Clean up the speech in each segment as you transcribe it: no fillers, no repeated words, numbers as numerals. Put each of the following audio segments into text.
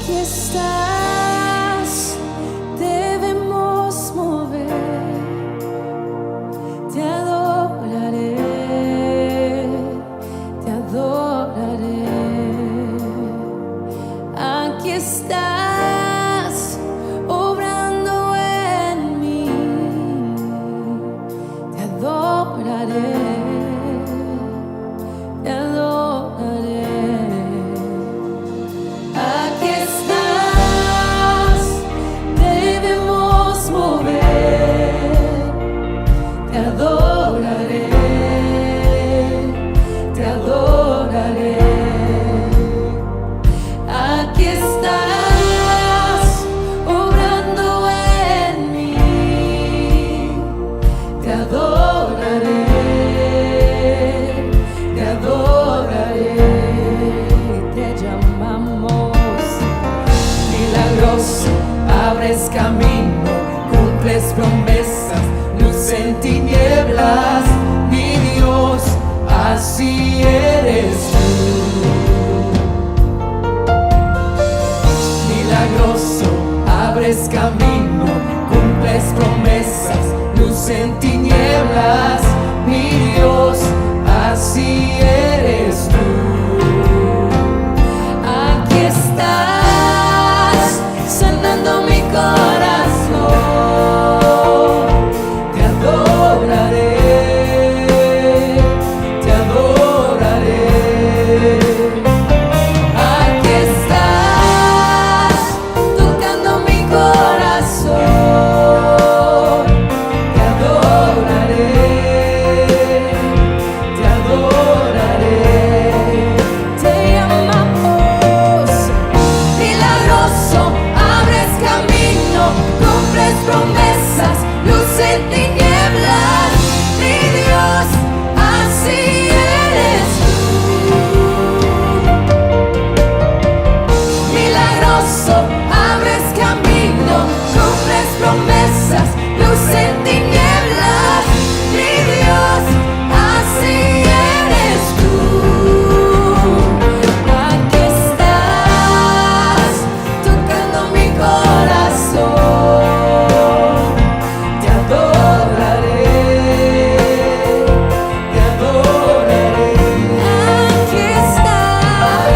Aquí estás, debemos mover, te adoraré, te adoraré. Aquí estás, obrando en mí, te adoraré, te adoraré. Aquí estás, debemos mover, te adoraré, te adoraré. Aquí estás, obrando en mí, te adoraré, te adoraré. Te llamamos milagroso, abres camino, cumples promesas, luz en tinieblas, mi Dios, así eres tú. Milagroso, abres camino, cumples promesas, luz en tinieblas, mi Dios, así eres tú. Aquí estás, sanando mi corazón, te adoraré, te adoraré. Aquí estás, tocando mi corazón, te adoraré, te adoraré. Te amamos, milagroso, abres camino, cumples promesas, luz en tinieblas, mi Dios, así eres tú. Milagroso, abres camino, cumples promesas, luz en tinieblas, mi Dios, así eres tú. Aquí estás, tocando mi corazón, te adoraré, te adoraré. Aquí estás,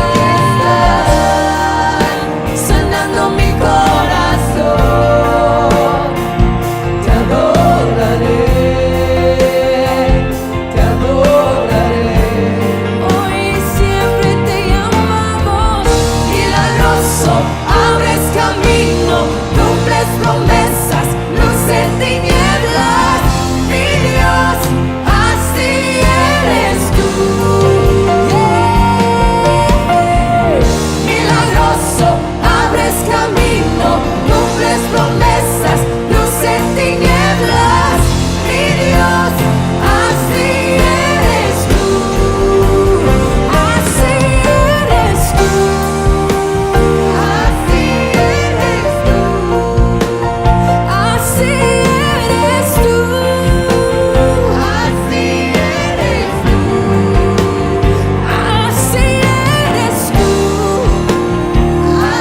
sanando mi corazón, te adoraré, te adoraré. Hoy siempre te llamamos, milagroso, abres camino, cumples promesas, luz en tinieblas, mi Dios, así eres tú. Milagroso, abres camino, cumples promesas, luz en tinieblas, mi Dios, así eres tú, así eres tú, así eres tú, así eres tú, así eres tú, así eres tú, así eres tú,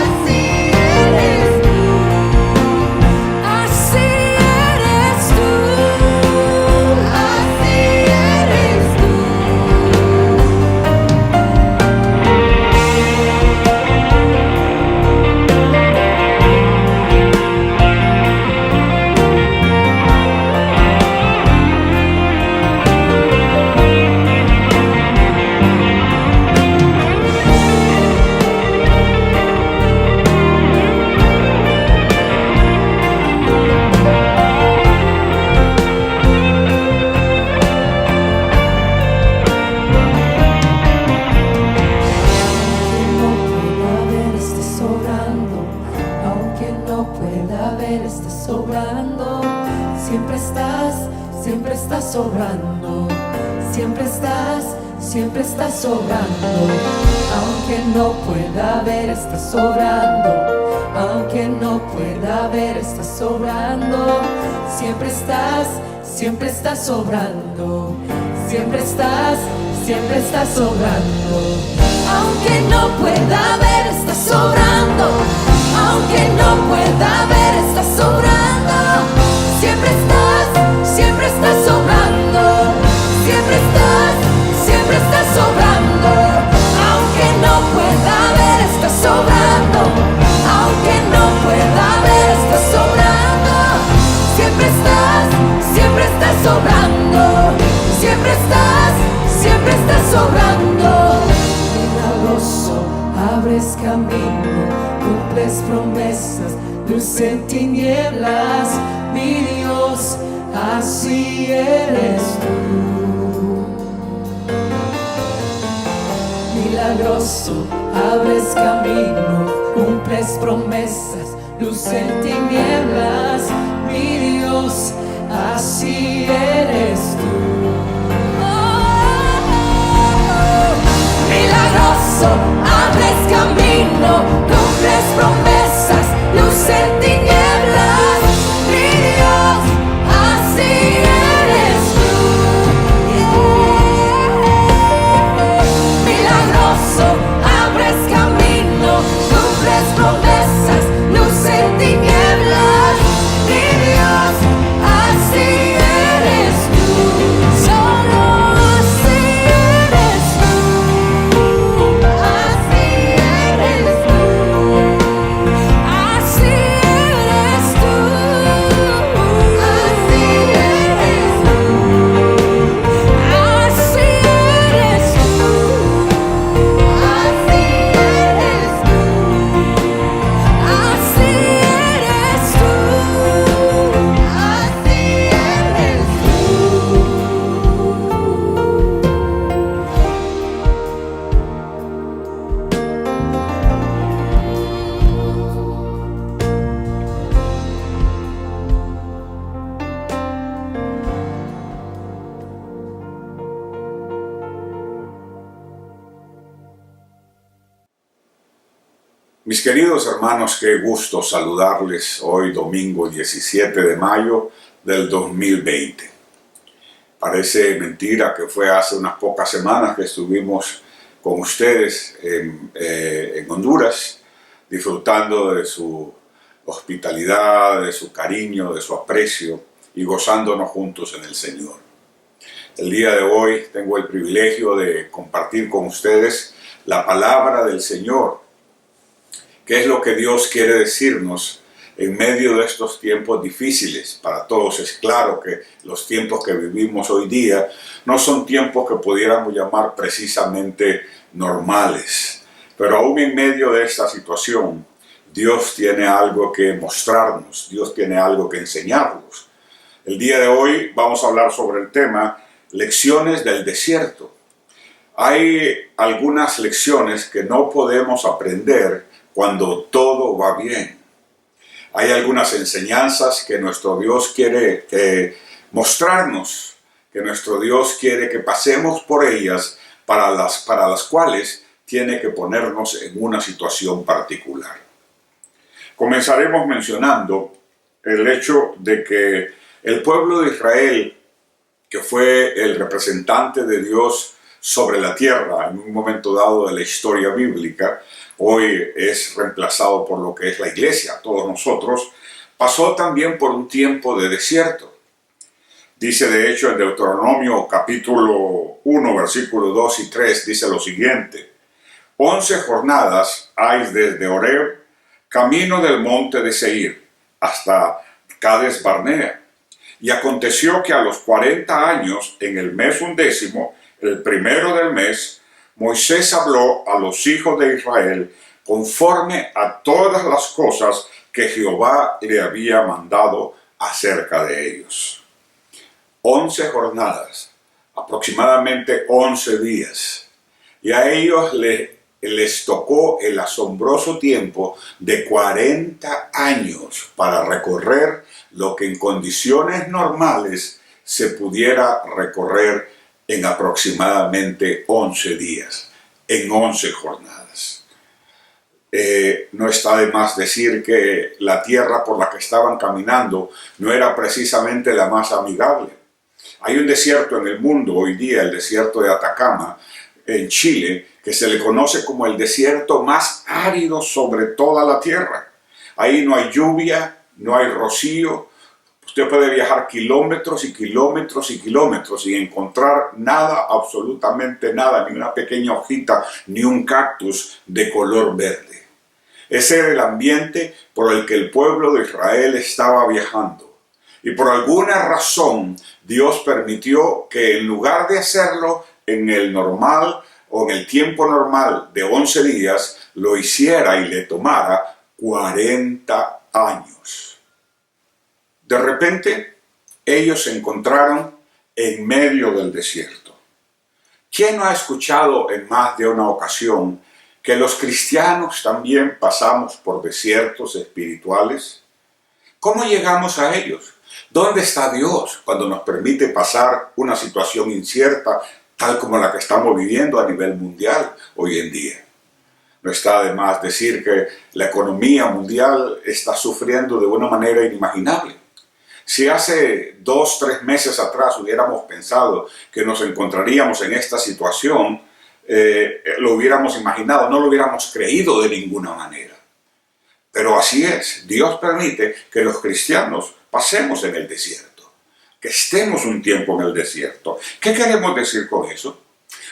así eres tú, así eres tú. Aunque no pueda ver, estás sobrando. Siempre estás, siempre estás sobrando. Siempre estás, siempre estás sobrando. Aunque no pueda ver, estás sobrando. Aunque no pueda ver, estás sobrando. Siempre estás, siempre estás sobrando. Siempre estás, siempre estás sobrando. Aunque no pueda ver, estás sobrando. estás obrando. Milagroso, abres camino, cumples promesas, luz en tinieblas, mi Dios, así eres tú. Milagroso, abres camino, cumples promesas, luz en tinieblas, mi Dios, así eres tú. Milagroso, abres camino, cumples promesas, luz en tinieblas, mi Dios, así eres tú. Milagroso, abres camino, cumples promesas, luz en tinieblas, mi Dios, así eres tú. Solo así eres tú. Así eres tú. Así eres tú. Así eres tú. Así eres tú. Así eres tú. Así eres tú. Mis queridos hermanos, qué gusto saludarles hoy domingo 17 de mayo del 2020. Parece mentira que fue hace unas pocas semanas que estuvimos con ustedes en Honduras, disfrutando de su hospitalidad, de su cariño, de su aprecio y gozándonos juntos en el Señor. El día de hoy tengo el privilegio de compartir con ustedes la palabra del Señor. ¿Qué es lo que Dios quiere decirnos en medio de estos tiempos difíciles? Para todos es claro que los tiempos que vivimos hoy día no son tiempos que pudiéramos llamar precisamente normales. Pero aún en medio de esta situación, Dios tiene algo que mostrarnos, Dios tiene algo que enseñarnos. El día de hoy vamos a hablar sobre el tema lecciones del desierto. Hay algunas lecciones que no podemos aprender cuando todo va bien. Hay algunas enseñanzas que nuestro Dios quiere mostrarnos, que nuestro Dios quiere que pasemos por ellas, para las cuales tiene que ponernos en una situación particular. Comenzaremos mencionando el hecho de que el pueblo de Israel, que fue el representante de Dios sobre la tierra en un momento dado de la historia bíblica, hoy es reemplazado por lo que es la iglesia, todos nosotros, pasó también por un tiempo de desierto. Dice de hecho en Deuteronomio capítulo 1, versículos 2 y 3, dice lo siguiente: 11 jornadas hay desde Horeb, camino del monte de Seir, hasta Cades Barnea. Y aconteció que a los 40 años, en el mes 11, el primero del mes, Moisés habló a los hijos de Israel conforme a todas las cosas que Jehová le había mandado acerca de ellos. 11 jornadas, aproximadamente 11 días. Y a ellos les tocó el asombroso tiempo de 40 años para recorrer lo que en condiciones normales se pudiera recorrer en aproximadamente 11 días, en 11 jornadas. No está de más decir que la tierra por la que estaban caminando no era precisamente la más amigable. Hay un desierto en el mundo hoy día, el desierto de Atacama, en Chile, que se le conoce como el desierto más árido sobre toda la tierra. Ahí no hay lluvia, no hay rocío. Usted puede viajar kilómetros y kilómetros y kilómetros y encontrar nada, absolutamente nada, ni una pequeña hojita, ni un cactus de color verde. Ese era el ambiente por el que el pueblo de Israel estaba viajando. Y por alguna razón, Dios permitió que en lugar de hacerlo en el normal o en el tiempo normal de 11 días, lo hiciera y le tomara 40 años. De repente, ellos se encontraron en medio del desierto. ¿Quién no ha escuchado en más de una ocasión que los cristianos también pasamos por desiertos espirituales? ¿Cómo llegamos a ellos? ¿Dónde está Dios cuando nos permite pasar una situación incierta tal como la que estamos viviendo a nivel mundial hoy en día? No está de más decir que la economía mundial está sufriendo de una manera inimaginable. Si hace 2 o 3 meses atrás hubiéramos pensado que nos encontraríamos en esta situación, lo hubiéramos imaginado, no lo hubiéramos creído de ninguna manera. Pero así es, Dios permite que los cristianos pasemos en el desierto, que estemos un tiempo en el desierto. ¿Qué queremos decir con eso?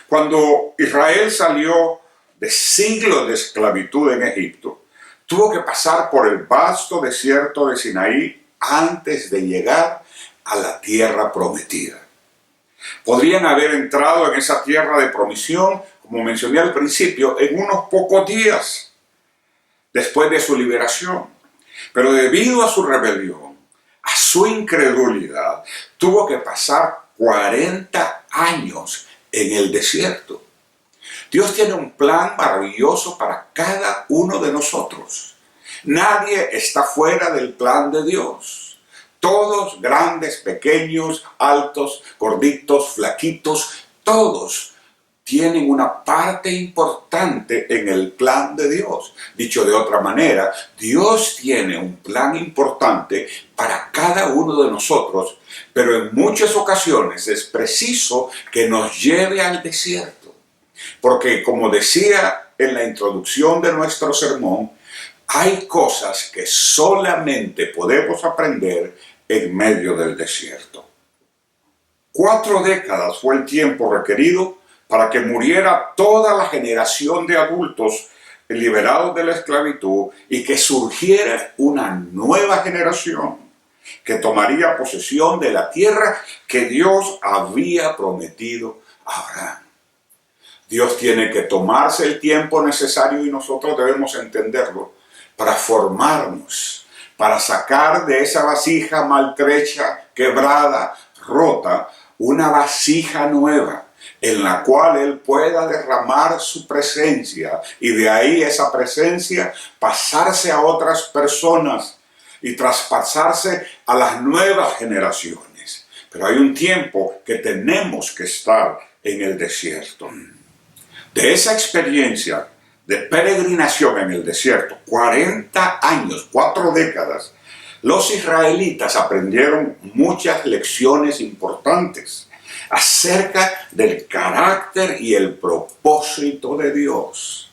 Cuando Israel salió de siglos de esclavitud en Egipto, tuvo que pasar por el vasto desierto de Sinaí antes de llegar a la tierra prometida. Podrían haber entrado en esa tierra de promisión, como mencioné al principio, en unos pocos días después de su liberación. Pero debido a su rebelión, a su incredulidad, tuvo que pasar 40 años en el desierto. Dios tiene un plan maravilloso para cada uno de nosotros. Nadie está fuera del plan de Dios. Todos, grandes, pequeños, altos, gorditos, flaquitos, todos tienen una parte importante en el plan de Dios. Dicho de otra manera, Dios tiene un plan importante para cada uno de nosotros, pero en muchas ocasiones es preciso que nos lleve al desierto. Porque, como decía en la introducción de nuestro sermón, hay cosas que solamente podemos aprender en medio del desierto. 4 décadas fue el tiempo requerido para que muriera toda la generación de adultos liberados de la esclavitud y que surgiera una nueva generación que tomaría posesión de la tierra que Dios había prometido a Abraham. Dios tiene que tomarse el tiempo necesario y nosotros debemos entenderlo para formarnos, para sacar de esa vasija maltrecha, quebrada, rota, una vasija nueva en la cual Él pueda derramar su presencia y de ahí esa presencia pasarse a otras personas y traspasarse a las nuevas generaciones. Pero hay un tiempo que tenemos que estar en el desierto. De esa experiencia de peregrinación en el desierto, 40 años, 4 décadas, los israelitas aprendieron muchas lecciones importantes acerca del carácter y el propósito de Dios.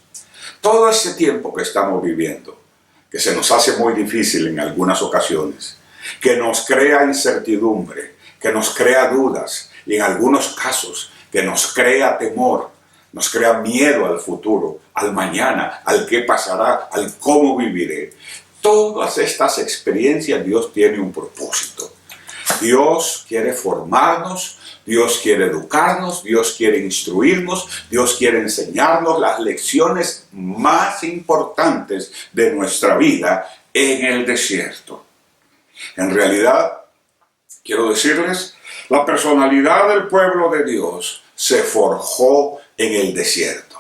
Todo este tiempo que estamos viviendo, que se nos hace muy difícil en algunas ocasiones, que nos crea incertidumbre, que nos crea dudas y en algunos casos que nos crea temor, nos crea miedo al futuro, al mañana, al qué pasará, al cómo viviré. Todas estas experiencias Dios tiene un propósito. Dios quiere formarnos, Dios quiere educarnos, Dios quiere instruirnos, Dios quiere enseñarnos las lecciones más importantes de nuestra vida en el desierto. En realidad, quiero decirles, la personalidad del pueblo de Dios se forjó en el desierto.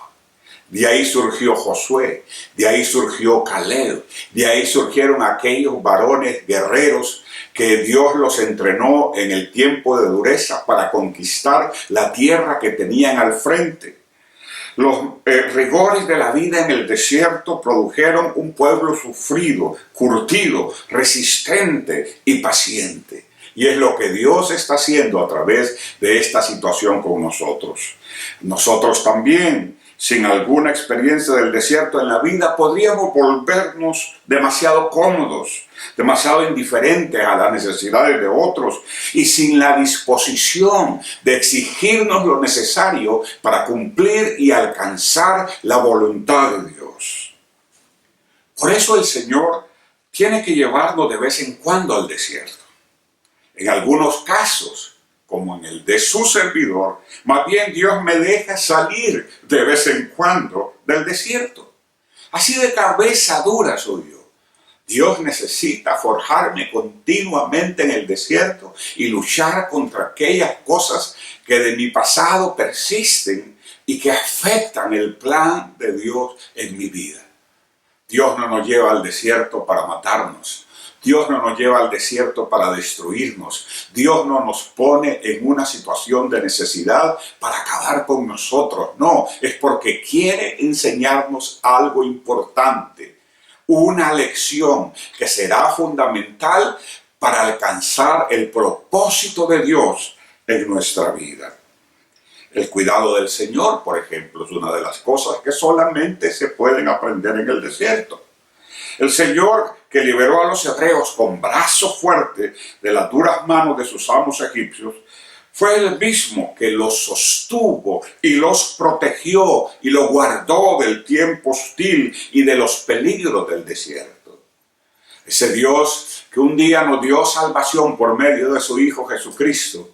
De ahí surgió Josué, de ahí surgió Caleb, de ahí surgieron aquellos varones guerreros que Dios los entrenó en el tiempo de dureza para conquistar la tierra que tenían al frente. Los rigores de la vida en el desierto produjeron un pueblo sufrido, curtido, resistente y paciente. Y es lo que Dios está haciendo a través de esta situación con nosotros. Nosotros también, sin alguna experiencia del desierto en la vida, podríamos volvernos demasiado cómodos, demasiado indiferentes a las necesidades de otros y sin la disposición de exigirnos lo necesario para cumplir y alcanzar la voluntad de Dios. Por eso el Señor tiene que llevarnos de vez en cuando al desierto. En algunos casos, como en el de su servidor, más bien Dios me deja salir de vez en cuando del desierto. Así de cabeza dura soy yo. Dios necesita forjarme continuamente en el desierto y luchar contra aquellas cosas que de mi pasado persisten y que afectan el plan de Dios en mi vida. Dios no nos lleva al desierto para matarnos. Dios no nos lleva al desierto para destruirnos. Dios no nos pone en una situación de necesidad para acabar con nosotros. No, es porque quiere enseñarnos algo importante. Una lección que será fundamental para alcanzar el propósito de Dios en nuestra vida. El cuidado del Señor, por ejemplo, es una de las cosas que solamente se pueden aprender en el desierto. El Señor que liberó a los hebreos con brazo fuerte de las duras manos de sus amos egipcios, fue el mismo que los sostuvo y los protegió y los guardó del tiempo hostil y de los peligros del desierto. Ese Dios que un día nos dio salvación por medio de su Hijo Jesucristo,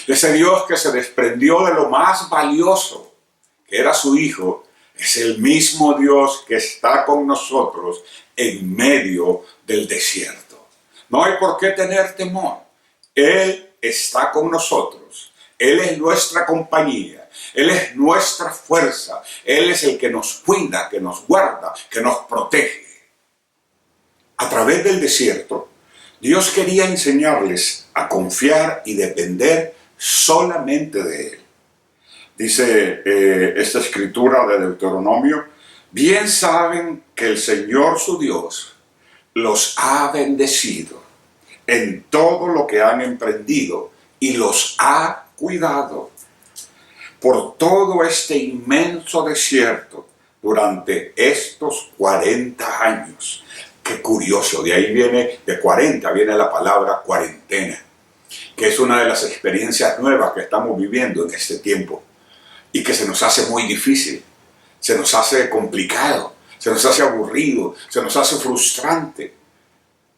ese Dios que se desprendió de lo más valioso, que era su Hijo, es el mismo Dios que está con nosotros en medio del desierto. No hay por qué tener temor. Él está con nosotros. Él es nuestra compañía. Él es nuestra fuerza. Él es el que nos cuida, que nos guarda, que nos protege. A través del desierto, Dios quería enseñarles a confiar y depender solamente de Él. Dice esta escritura de Deuteronomio: bien saben que el Señor su Dios los ha bendecido en todo lo que han emprendido y los ha cuidado por todo este inmenso desierto durante estos 40 años. Qué curioso, de ahí viene, de 40 viene la palabra cuarentena, que es una de las experiencias nuevas que estamos viviendo en este tiempo y que se nos hace muy difícil, se nos hace complicado, se nos hace aburrido, se nos hace frustrante.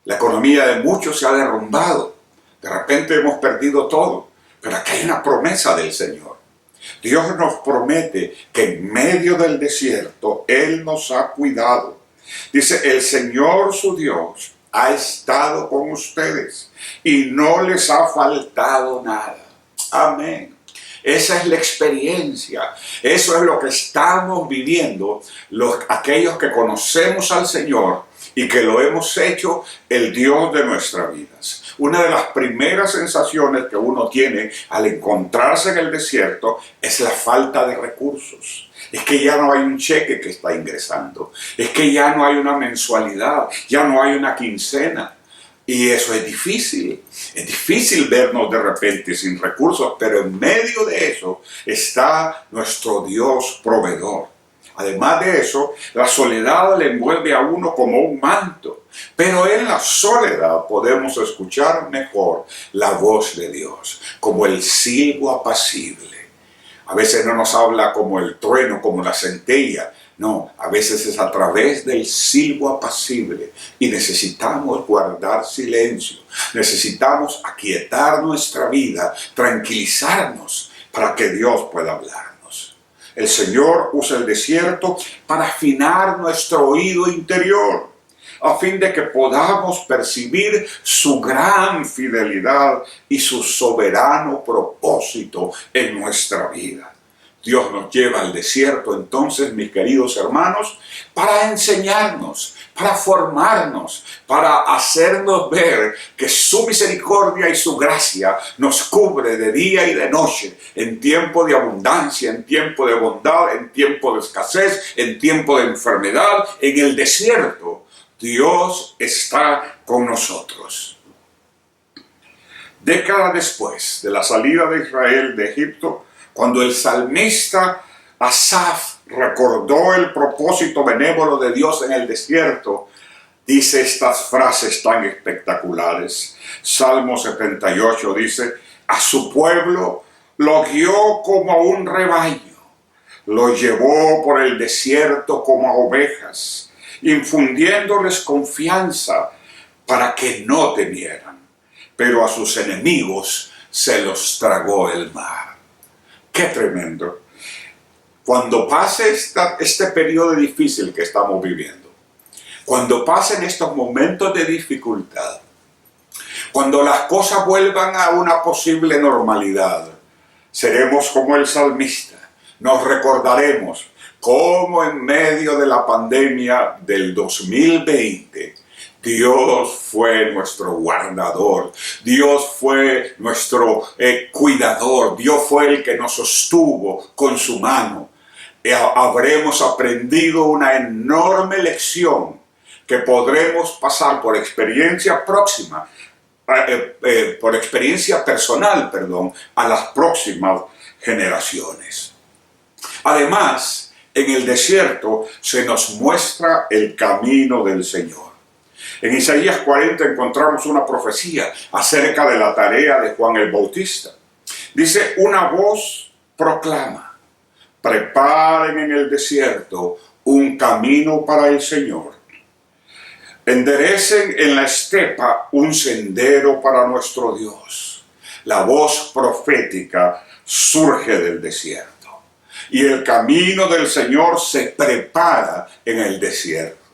La economía de muchos se ha derrumbado, de repente hemos perdido todo, pero aquí hay una promesa del Señor. Dios nos promete que en medio del desierto Él nos ha cuidado. Dice: el Señor su Dios ha estado con ustedes y no les ha faltado nada. Amén. Esa es la experiencia, eso es lo que estamos viviendo aquellos que conocemos al Señor y que lo hemos hecho el Dios de nuestras vidas. Una de las primeras sensaciones que uno tiene al encontrarse en el desierto es la falta de recursos. Es que ya no hay un cheque que está ingresando, es que ya no hay una mensualidad, ya no hay una quincena. Y eso es difícil vernos de repente sin recursos, pero en medio de eso está nuestro Dios proveedor. Además de eso, la soledad le envuelve a uno como un manto, pero en la soledad podemos escuchar mejor la voz de Dios, como el silbo apacible. A veces no nos habla como el trueno, como la centella. No, a veces es a través del silbo apacible y necesitamos guardar silencio, necesitamos aquietar nuestra vida, tranquilizarnos para que Dios pueda hablarnos. El Señor usa el desierto para afinar nuestro oído interior, a fin de que podamos percibir su gran fidelidad y su soberano propósito en nuestra vida. Dios nos lleva al desierto entonces, mis queridos hermanos, para enseñarnos, para formarnos, para hacernos ver que su misericordia y su gracia nos cubre de día y de noche, en tiempo de abundancia, en tiempo de bondad, en tiempo de escasez, en tiempo de enfermedad. En el desierto, Dios está con nosotros. Décadas después de la salida de Israel de Egipto, cuando el salmista Asaf recordó el propósito benévolo de Dios en el desierto, dice estas frases tan espectaculares. Salmo 78 dice: a su pueblo lo guió como a un rebaño, lo llevó por el desierto como a ovejas, infundiéndoles confianza para que no temieran. Pero a sus enemigos se los tragó el mar. ¡Qué tremendo! Cuando pase este periodo difícil que estamos viviendo, cuando pasen estos momentos de dificultad, cuando las cosas vuelvan a una posible normalidad, seremos como el salmista. Nos recordaremos cómo en medio de la pandemia del 2020, Dios fue nuestro guardador, Dios fue nuestro cuidador, Dios fue el que nos sostuvo con su mano. Habremos aprendido una enorme lección que podremos pasar por experiencia próxima, por experiencia personal, a las próximas generaciones. Además, en el desierto se nos muestra el camino del Señor. En Isaías 40 encontramos una profecía acerca de la tarea de Juan el Bautista. Dice, una voz proclama: preparen en el desierto un camino para el Señor. Enderecen en la estepa un sendero para nuestro Dios. La voz profética surge del desierto. Y el camino del Señor se prepara en el desierto.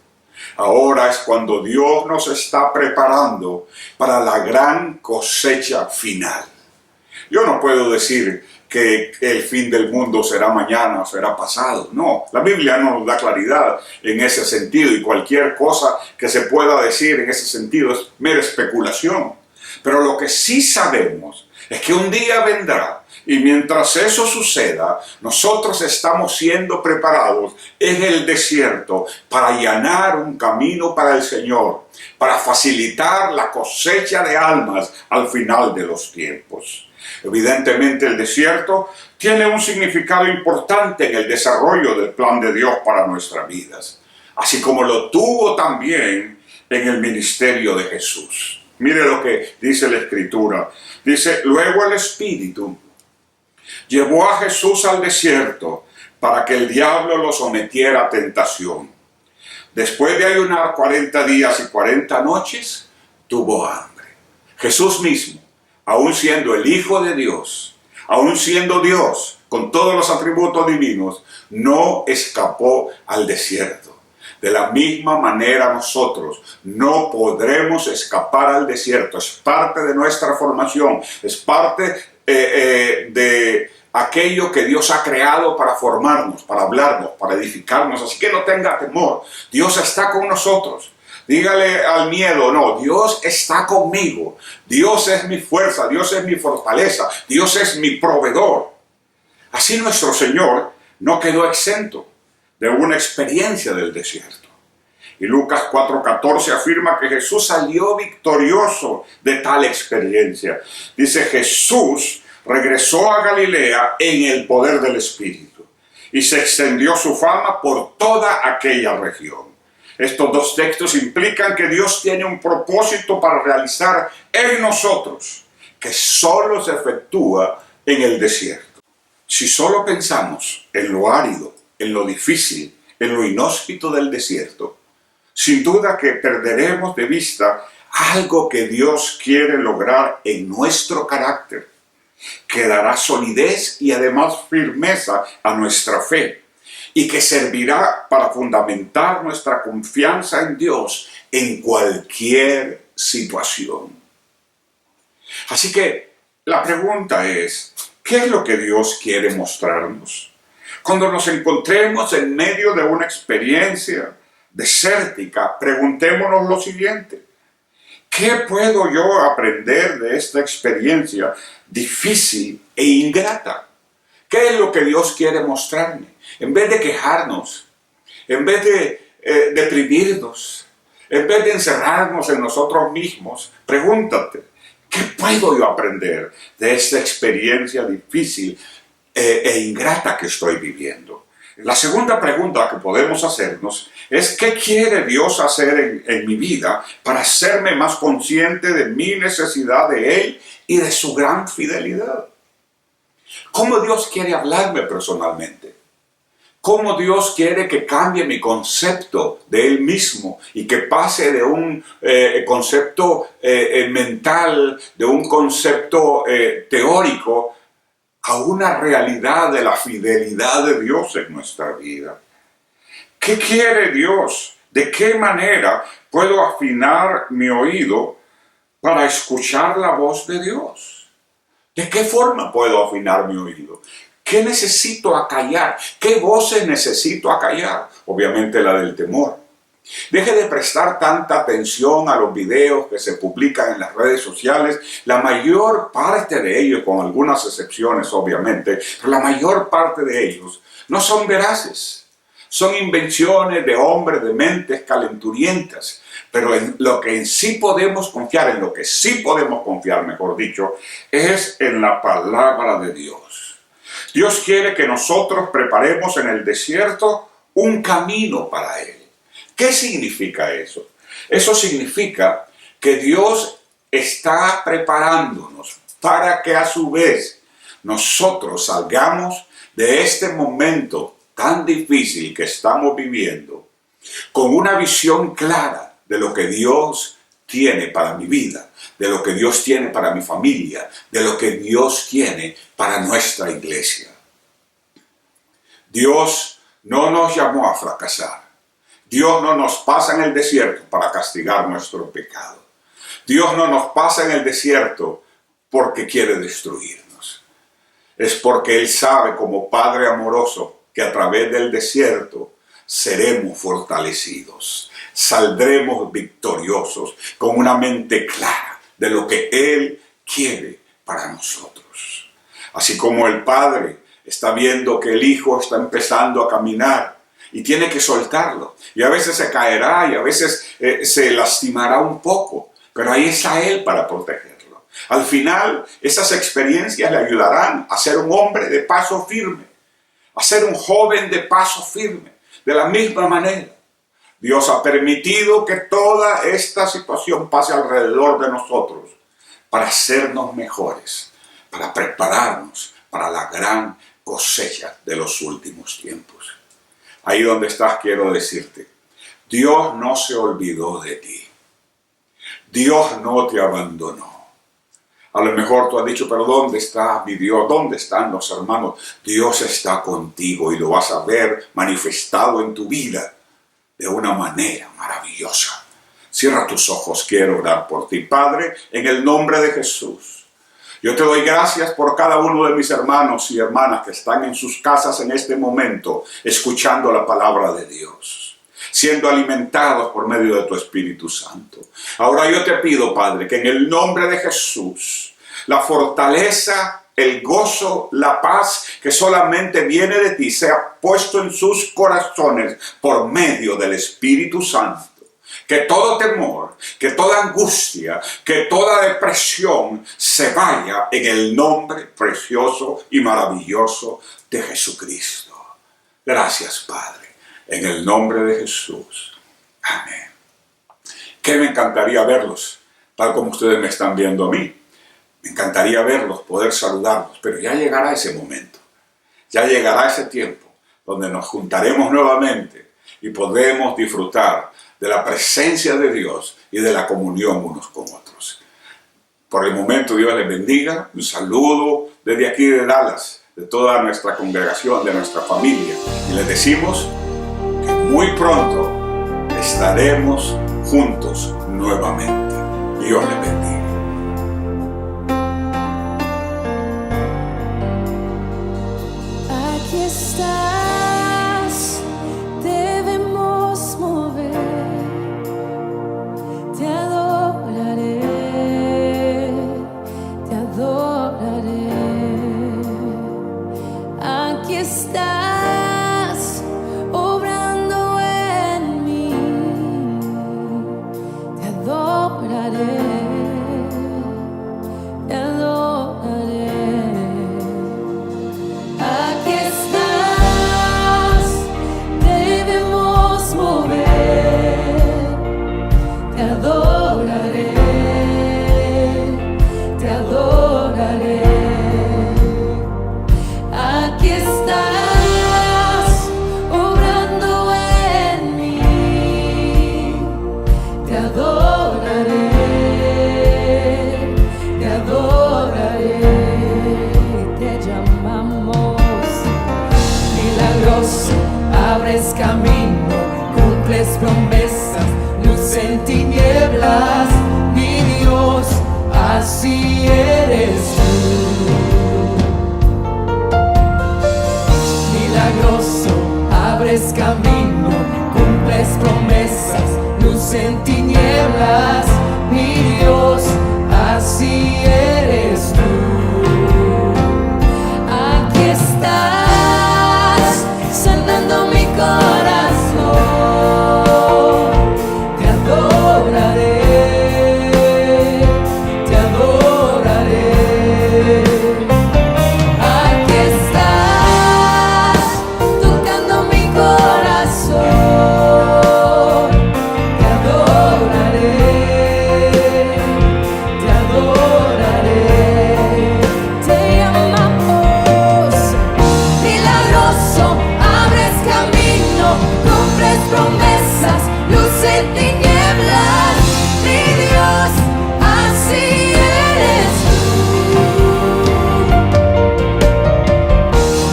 Ahora es cuando Dios nos está preparando para la gran cosecha final. Yo no puedo decir que el fin del mundo será mañana o será pasado. No, la Biblia no nos da claridad en ese sentido, y cualquier cosa que se pueda decir en ese sentido es mera especulación. Pero lo que sí sabemos es que un día vendrá, y mientras eso suceda, nosotros estamos siendo preparados en el desierto para allanar un camino para el Señor, para facilitar la cosecha de almas al final de los tiempos. Evidentemente, el desierto tiene un significado importante en el desarrollo del plan de Dios para nuestras vidas, así como lo tuvo también en el ministerio de Jesús. Mire lo que dice la Escritura. Dice, luego el Espíritu llevó a Jesús al desierto para que el diablo lo sometiera a tentación. Después de ayunar 40 días y 40 noches, tuvo hambre. Jesús mismo, aún siendo el Hijo de Dios, aún siendo Dios con todos los atributos divinos, no escapó al desierto. De la misma manera nosotros no podremos escapar al desierto. Es parte de nuestra formación, es parte de aquello que Dios ha creado para formarnos, para hablarnos, para edificarnos. Así que no tenga temor, Dios está con nosotros. Dígale al miedo, no, Dios está conmigo. Dios es mi fuerza, Dios es mi fortaleza, Dios es mi proveedor. Así nuestro Señor no quedó exento de una experiencia del desierto. Y Lucas 4:14 afirma que Jesús salió victorioso de tal experiencia. Dice, Jesús regresó a Galilea en el poder del Espíritu y se extendió su fama por toda aquella región. Estos dos textos implican que Dios tiene un propósito para realizar en nosotros, que solo se efectúa en el desierto. Si solo pensamos en lo árido, en lo difícil, en lo inhóspito del desierto, sin duda que perderemos de vista algo que Dios quiere lograr en nuestro carácter, que dará solidez y además firmeza a nuestra fe, y que servirá para fundamentar nuestra confianza en Dios en cualquier situación. Así que la pregunta es, ¿qué es lo que Dios quiere mostrarnos? Cuando nos encontremos en medio de una experiencia desértica, preguntémonos lo siguiente: ¿qué puedo yo aprender de esta experiencia difícil e ingrata? ¿Qué es lo que Dios quiere mostrarme? En vez de quejarnos, en vez de deprimirnos, en vez de encerrarnos en nosotros mismos, pregúntate, ¿qué puedo yo aprender de esta experiencia difícil e ingrata que estoy viviendo? La segunda pregunta que podemos hacernos es, ¿qué quiere Dios hacer en mi vida para hacerme más consciente de mi necesidad de Él y de su gran fidelidad? ¿Cómo Dios quiere hablarme personalmente? cómo Dios quiere que cambie mi concepto de Él mismo y que pase de un concepto mental, de un concepto teórico, a una realidad de la fidelidad de Dios en nuestra vida. ¿Qué quiere Dios? ¿De qué manera puedo afinar mi oído para escuchar la voz de Dios? ¿De qué forma puedo afinar mi oído? ¿Qué necesito acallar? ¿Qué voces necesito acallar? Obviamente la del temor. Deje de prestar tanta atención a los videos que se publican en las redes sociales. La mayor parte de ellos, con algunas excepciones obviamente, pero la mayor parte de ellos no son veraces. Son invenciones de hombres, de mentes calenturientas. Pero en lo que en sí podemos confiar, en lo que sí podemos confiar, mejor dicho, es en la palabra de Dios. Dios quiere que nosotros preparemos en el desierto un camino para Él. ¿Qué significa eso? Eso significa que Dios está preparándonos para que a su vez nosotros salgamos de este momento tan difícil que estamos viviendo con una visión clara de lo que Dios tiene para mi vida, de lo que Dios tiene para mi familia, de lo que Dios tiene para nuestra iglesia. Dios no nos llamó a fracasar. Dios no nos pasa en el desierto para castigar nuestro pecado. Dios no nos pasa en el desierto porque quiere destruirnos. Es porque Él sabe, como Padre amoroso, que a través del desierto seremos fortalecidos. Saldremos victoriosos con una mente clara de lo que Él quiere para nosotros. Así como el Padre está viendo que el Hijo está empezando a caminar y tiene que soltarlo. Y a veces se caerá y a veces se lastimará un poco. Pero ahí está Él para protegerlo. Al final, esas experiencias le ayudarán a ser un hombre de paso firme. A ser un joven de paso firme. De la misma manera, Dios ha permitido que toda esta situación pase alrededor de nosotros para hacernos mejores, para prepararnos para la gran cosecha de los últimos tiempos. Ahí donde estás, quiero decirte, Dios no se olvidó de ti. Dios no te abandonó. A lo mejor tú has dicho, pero ¿dónde está mi Dios? ¿Dónde están los hermanos? Dios está contigo y lo vas a ver manifestado en tu vida de una manera maravillosa. Cierra tus ojos, quiero orar por ti. Padre, en el nombre de Jesús. Yo te doy gracias por cada uno de mis hermanos y hermanas que están en sus casas en este momento, escuchando la palabra de Dios, siendo alimentados por medio de tu Espíritu Santo. Ahora yo te pido, Padre, que en el nombre de Jesús, la fortaleza, el gozo, la paz que solamente viene de ti, sea puesto en sus corazones por medio del Espíritu Santo. Que todo temor, que toda angustia, que toda depresión se vaya en el nombre precioso y maravilloso de Jesucristo. Gracias, Padre, en el nombre de Jesús. Amén. Que me encantaría verlos, tal como ustedes me están viendo a mí. Me encantaría verlos, poder saludarlos, pero ya llegará ese momento. Ya llegará ese tiempo donde nos juntaremos nuevamente y podemos disfrutar de la presencia de Dios y de la comunión unos con otros. Por el momento, Dios les bendiga. Un saludo desde aquí de Dallas, de toda nuestra congregación, de nuestra familia. Y les decimos que muy pronto estaremos juntos nuevamente. Dios les bendiga. Aquí estás, debemos mover. Te adoraré, te adoraré. Aquí estás, obrando en mí. Te adoraré, te adoraré. Aquí estás, debemos mover. Te adoraré, te adoraré. Aquí estás, te adoraré, te adoraré, te llamamos milagroso, abres camino, cumples promesas, luz en tinieblas, mi Dios, así eres tú. Milagroso, abres camino, cumples promesas, luz en tinieblas, mi Dios, así eres tú. Aquí estás, sanando mi corazón, te adoraré, te adoraré. Aquí estás, tocando mi corazón, te adoraré, te adoraré. Te amamos, milagroso, abres camino, cumples promesas, luz en tinieblas, mi Dios, así eres tú.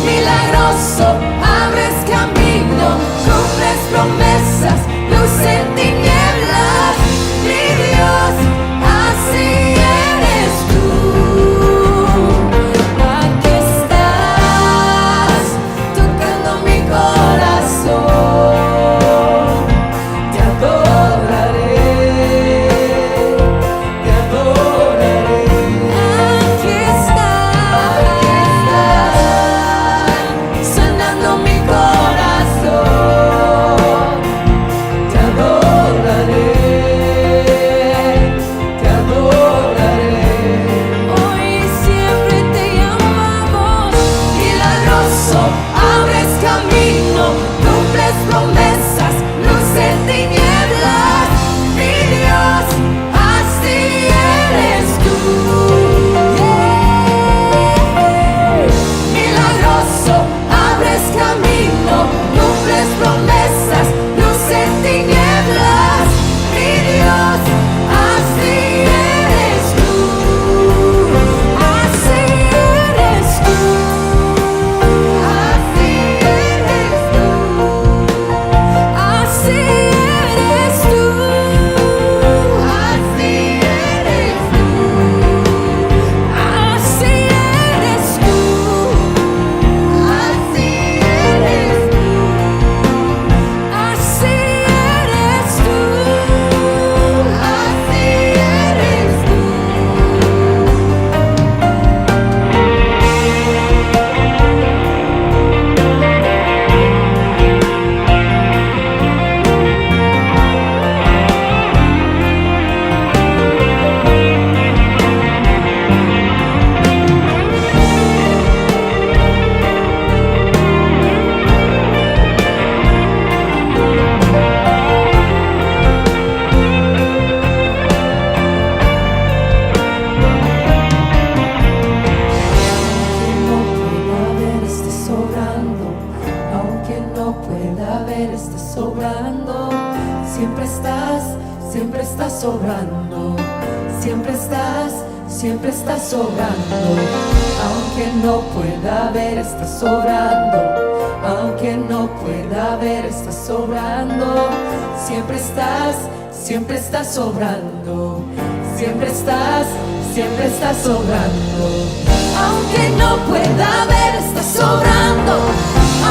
Milagroso, abres camino, cumples promesas, luz en tinieblas, mi Dios, así eres tú. Aquí estás, tocando mi corazón, te adoraré, te adoraré. Aquí estás, sanando mi corazón, te adoraré, te adoraré. Hoy siempre te llamamos, milagroso, abres camino, cumples promesas, luz en tinieblas, mi Dios, así eres tú. Milagroso, abres camino, cumples promesas, luz en tinieblas, mi Dios, así eres tú, así eres tú, así eres tú, así eres tú, así eres tú, así eres tú, así eres tú, así eres tú, aunque no pueda ver, estás sobrando. Siempre estás sobrando. Siempre estás sobrando. Aunque no pueda ver, estás sobrando. Aunque no pueda ver, estás sobrando. Siempre estás sobrando. Siempre estás sobrando. Aunque no pueda ver, estás sobrando.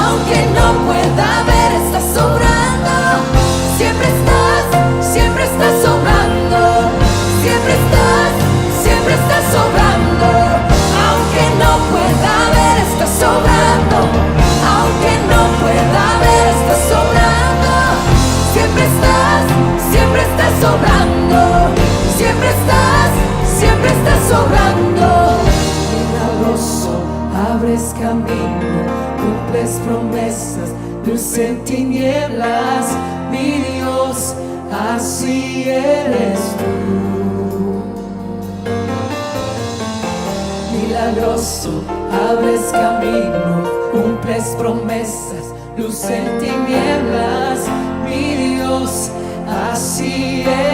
Aunque no pueda ver, estás sobrando. Siempre estás sobrando. Siempre estás sobrando. Aunque no pueda ver, estás sobrando. Aunque no pueda ver, estás sobrando. Siempre estás sobrando. Siempre estás sobrando. Milagroso, abres camino, cumples promesas, luz en tinieblas, mi Dios, así eres tú. Milagroso, abres camino, cumples promesas, luz en tinieblas, mi Dios, así eres.